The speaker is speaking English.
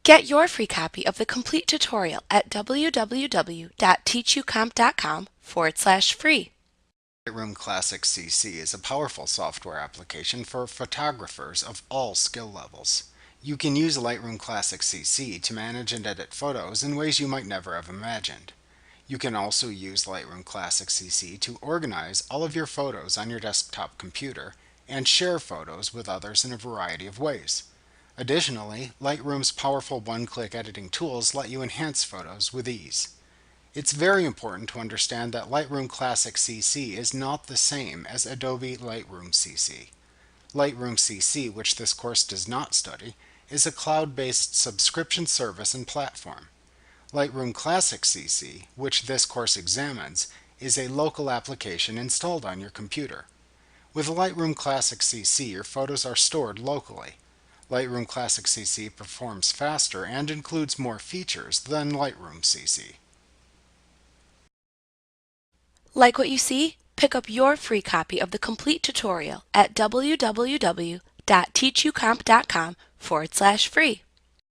Get your free copy of the complete tutorial at www.teachucomp.com/free. Lightroom Classic CC is a powerful software application for photographers of all skill levels. You can use Lightroom Classic CC to manage and edit photos in ways you might never have imagined. You can also use Lightroom Classic CC to organize all of your photos on your desktop computer and share photos with others in a variety of ways. Additionally, Lightroom's powerful one-click editing tools let you enhance photos with ease. It's very important to understand that Lightroom Classic CC is not the same as Adobe Lightroom CC. Lightroom CC, which this course does not study, is a cloud-based subscription service and platform. Lightroom Classic CC, which this course examines, is a local application installed on your computer. With Lightroom Classic CC, your photos are stored locally. Lightroom Classic CC performs faster and includes more features than Lightroom CC. Like what you see? Pick up your free copy of the complete tutorial at www.teachucomp.com/free.